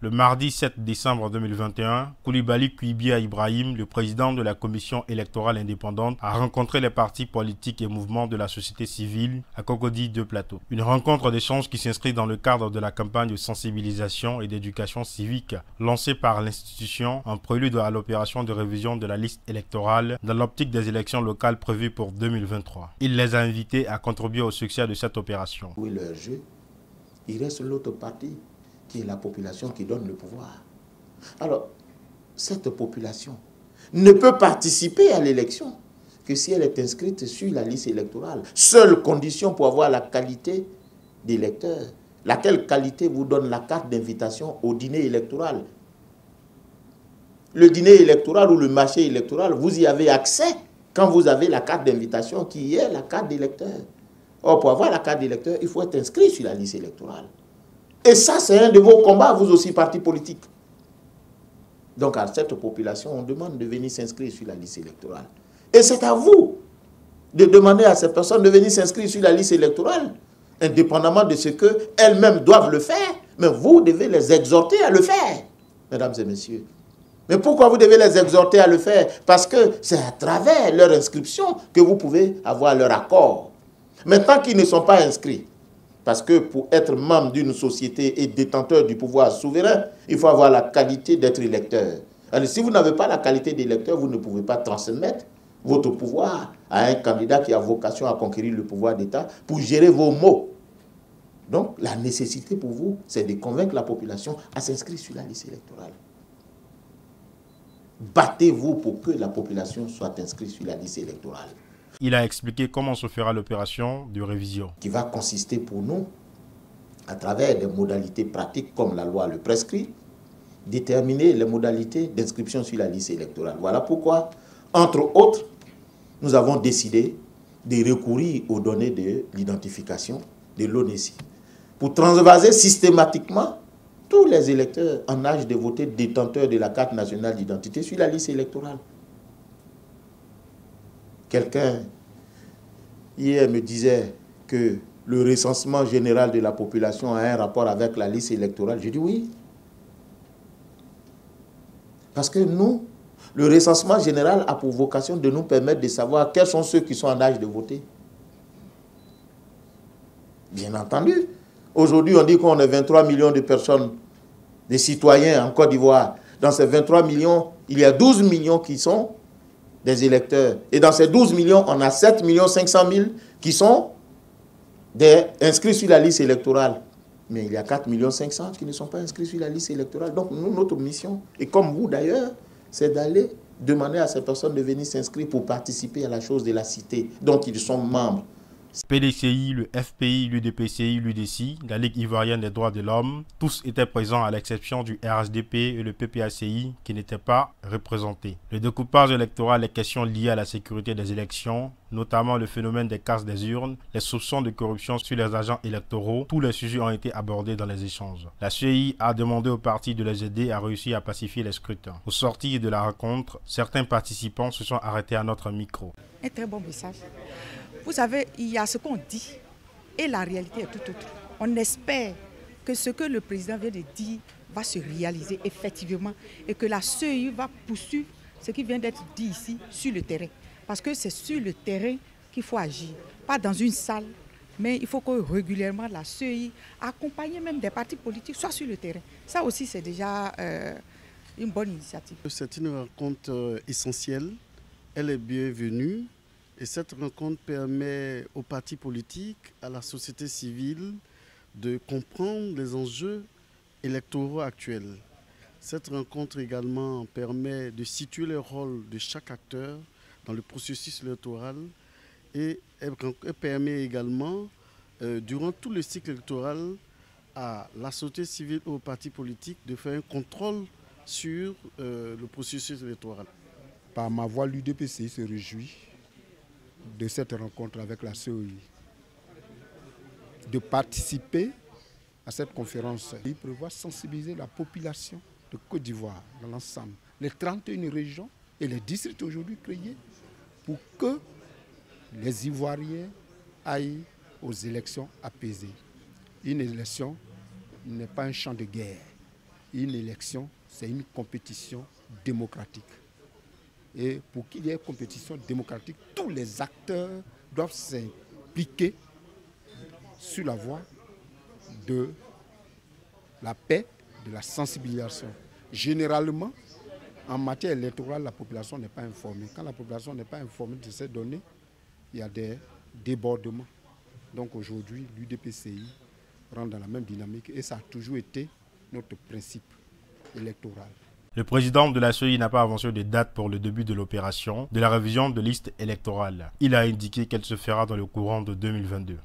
Le mardi 7 décembre 2021, Coulibaly Kouibia Ibrahim, le président de la commission électorale indépendante, a rencontré les partis politiques et mouvements de la société civile à Cocody de Plateau. Une rencontre d'échange qui s'inscrit dans le cadre de la campagne de sensibilisation et d'éducation civique lancée par l'institution en prélude à l'opération de révision de la liste électorale dans l'optique des élections locales prévues pour 2023. Il les a invités à contribuer au succès de cette opération. Oui, leur jeu, il reste l'autre partie, qui est la population qui donne le pouvoir. Alors, cette population ne peut participer à l'élection que si elle est inscrite sur la liste électorale. Seule condition pour avoir la qualité d'électeur. Laquelle qualité vous donne la carte d'invitation au dîner électoral. Le dîner électoral ou le marché électoral, vous y avez accès quand vous avez la carte d'invitation qui est la carte d'électeur. Or, pour avoir la carte d'électeur, il faut être inscrit sur la liste électorale. Et ça, c'est un de vos combats, vous aussi, partis politiques. Donc, à cette population, on demande de venir s'inscrire sur la liste électorale. Et c'est à vous de demander à ces personnes de venir s'inscrire sur la liste électorale, indépendamment de ce qu'elles-mêmes doivent le faire. Mais vous devez les exhorter à le faire, mesdames et messieurs. Mais pourquoi vous devez les exhorter à le faire? Parce que c'est à travers leur inscription que vous pouvez avoir leur accord. Mais tant qu'ils ne sont pas inscrits, parce que pour être membre d'une société et détenteur du pouvoir souverain, il faut avoir la qualité d'être électeur. Alors, si vous n'avez pas la qualité d'électeur, vous ne pouvez pas transmettre votre pouvoir à un candidat qui a vocation à conquérir le pouvoir d'État pour gérer vos maux. Donc, la nécessité pour vous, c'est de convaincre la population à s'inscrire sur la liste électorale. Battez-vous pour que la population soit inscrite sur la liste électorale. Il a expliqué comment se fera l'opération de révision. Qui va consister pour nous, à travers des modalités pratiques comme la loi le prescrit, déterminer les modalités d'inscription sur la liste électorale. Voilà pourquoi, entre autres, nous avons décidé de recourir aux données de l'identification de l'ONESI pour transvaser systématiquement tous les électeurs en âge de voter détenteurs de la carte nationale d'identité sur la liste électorale. Quelqu'un hier me disait que le recensement général de la population a un rapport avec la liste électorale. J'ai dit oui. Parce que nous, le recensement général a pour vocation de nous permettre de savoir quels sont ceux qui sont en âge de voter. Bien entendu. Aujourd'hui, on dit qu'on est 23 millions de personnes, des citoyens en Côte d'Ivoire. Dans ces 23 millions, il y a 12 millions qui sont des électeurs. Et dans ces 12 millions, on a 7 500 000 qui sont inscrits sur la liste électorale. Mais il y a 4 500 000 qui ne sont pas inscrits sur la liste électorale. Donc, nous, notre mission, et comme vous d'ailleurs, c'est d'aller demander à ces personnes de venir s'inscrire pour participer à la chose de la cité dont ils sont membres. PDCI, le FPI, l'UDPCI, l'UDC, la Ligue ivoirienne des droits de l'homme, tous étaient présents à l'exception du RHDP et le PPACI qui n'étaient pas représentés. Le découpage électoral, les questions liées à la sécurité des élections, notamment le phénomène des casses des urnes, les soupçons de corruption sur les agents électoraux, tous les sujets ont été abordés dans les échanges. La CEI a demandé aux partis de les aider à réussir à pacifier les scrutins. Au sortir de la rencontre, certains participants se sont arrêtés à notre micro. Un très bon message. Vous savez, il y a ce qu'on dit et la réalité est tout autre. On espère que ce que le président vient de dire va se réaliser effectivement et que la CEI va poursuivre ce qui vient d'être dit ici sur le terrain. Parce que c'est sur le terrain qu'il faut agir, pas dans une salle, mais il faut que régulièrement la CEI, accompagnée même des partis politiques, soit sur le terrain. Ça aussi, c'est déjà une bonne initiative. C'est une rencontre essentielle, elle est bienvenue. Et cette rencontre permet aux partis politiques, à la société civile, de comprendre les enjeux électoraux actuels. Cette rencontre également permet de situer le rôle de chaque acteur dans le processus électoral et elle permet également, durant tout le cycle électoral, à la société civile et aux partis politiques de faire un contrôle sur le processus électoral. Par ma voix, l'UDPCI se réjouit de cette rencontre avec la CEI, de participer à cette conférence. Il prévoit sensibiliser la population de Côte d'Ivoire dans l'ensemble, les 31 régions et les districts aujourd'hui créés pour que les Ivoiriens aillent aux élections apaisées. Une élection n'est pas un champ de guerre. une élection, c'est une compétition démocratique. Et pour qu'il y ait compétition démocratique, tous les acteurs doivent s'impliquer sur la voie de la paix, de la sensibilisation. Généralement, en matière électorale, la population n'est pas informée. Quand la population n'est pas informée de ces données, il y a des débordements. Donc aujourd'hui, l'UDPCI rentre dans la même dynamique et ça a toujours été notre principe électoral. Le président de la CEI n'a pas avancé de date pour le début de l'opération de la révision de liste électorale. Il a indiqué qu'elle se fera dans le courant de 2022.